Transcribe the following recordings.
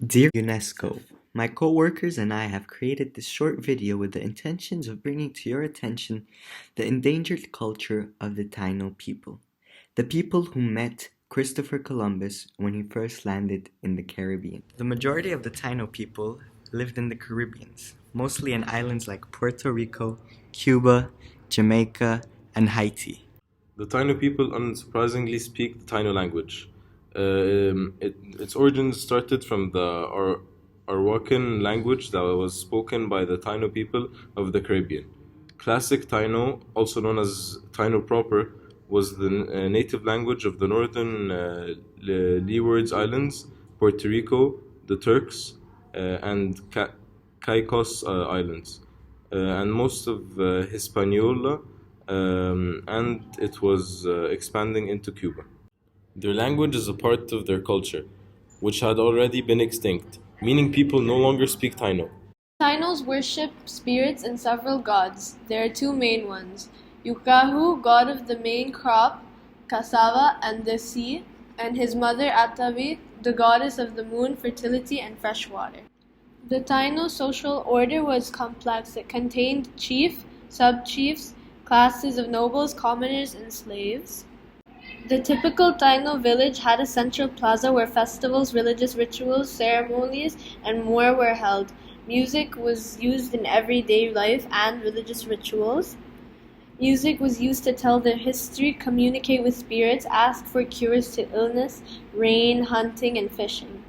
Dear UNESCO, my co-workers and I have created this short video with the intentions of bringing to your attention the endangered culture of the Taino people, the people who met Christopher Columbus when he first landed in the Caribbean. The majority of the Taino people lived in the Caribbean, mostly in islands like Puerto Rico, Cuba, Jamaica, and Haiti. The Taino people unsurprisingly speak the Taino language. Its origins started from the Arawakan language that was spoken by the Taino people of the Caribbean. Classic Taino, also known as Taino proper, was the native language of the northern Leewards Islands, Puerto Rico, the Turks, and Caicos Islands, and most of Hispaniola, and it was expanding into Cuba. Their language is a part of their culture, which had already been extinct, meaning people no longer speak Taino. Tainos worship spirits and several gods. There are two main ones: Yukahu, god of the main crop, cassava, and the sea, and his mother Atavi, the goddess of the moon, fertility, and fresh water. The Taino social order was complex. It contained chief, sub-chiefs, classes of nobles, commoners, and slaves. The typical Taino village had a central plaza where festivals, religious rituals, ceremonies, and more were held. Music was used in everyday life and religious rituals. Music was used to tell their history, communicate with spirits, ask for cures to illness, rain, hunting, and fishing.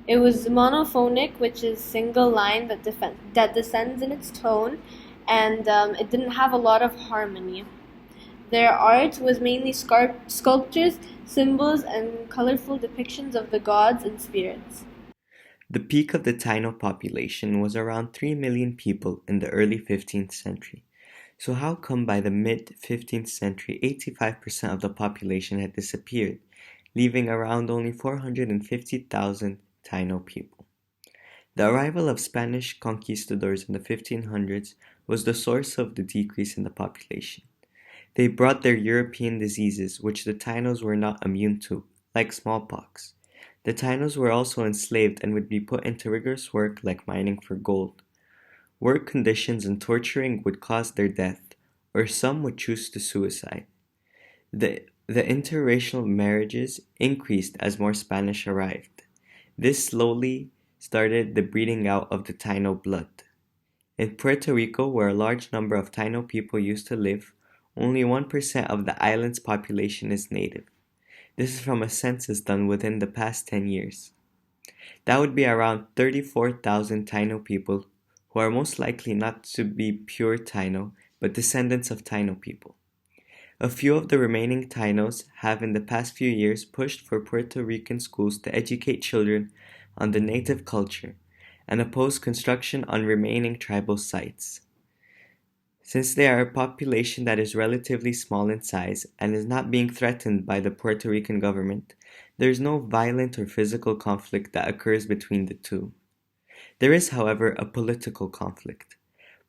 It was monophonic, which is single line that descends in its tone, and it didn't have a lot of harmony. Their art was mainly sculptures, symbols, and colorful depictions of the gods and spirits. The peak of the Taino population was around 3 million people in the early 15th century. So how come by the mid-15th century 85% of the population had disappeared, leaving around only 450,000 Taino people? The arrival of Spanish conquistadors in the 1500s was the source of the decrease in the population. They brought their European diseases, which the Tainos were not immune to, like smallpox. The Tainos were also enslaved and would be put into rigorous work like mining for gold. Work conditions and torturing would cause their death, or some would choose to suicide. The interracial marriages increased as more Spanish arrived. This slowly started the breeding out of the Taino blood. In Puerto Rico, where a large number of Taino people used to live, only 1% of the island's population is native. This is from a census done within the past 10 years. That would be around 34,000 Taino people who are most likely not to be pure Taino, but descendants of Taino people. A few of the remaining Tainos have in the past few years pushed for Puerto Rican schools to educate children on the native culture and oppose construction on remaining tribal sites. Since they are a population that is relatively small in size and is not being threatened by the Puerto Rican government, there is no violent or physical conflict that occurs between the two. There is, however, a political conflict.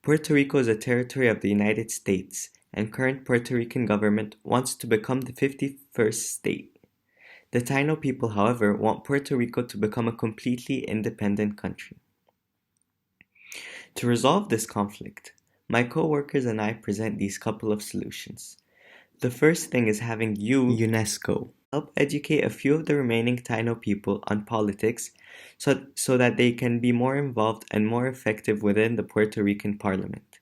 Puerto Rico is a territory of the United States, and current Puerto Rican government wants to become the 51st state. The Taino people, however, want Puerto Rico to become a completely independent country. To resolve this conflict, my co-workers and I present these couple of solutions. The first thing is having UNESCO help educate a few of the remaining Taino people on politics so that they can be more involved and more effective within the Puerto Rican parliament.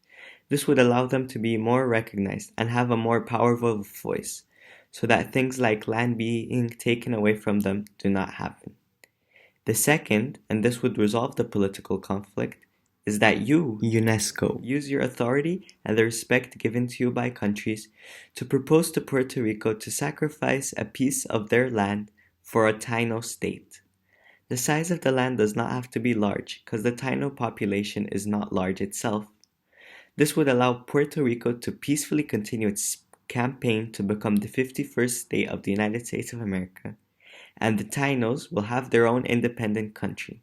This would allow them to be more recognized and have a more powerful voice, so that things like land being taken away from them do not happen. The second, and this would resolve the political conflict, is that you, UNESCO, use your authority and the respect given to you by countries to propose to Puerto Rico to sacrifice a piece of their land for a Taino state. The size of the land does not have to be large because the Taino population is not large itself. This would allow Puerto Rico to peacefully continue its campaign to become the 51st state of the United States of America, and the Tainos will have their own independent country.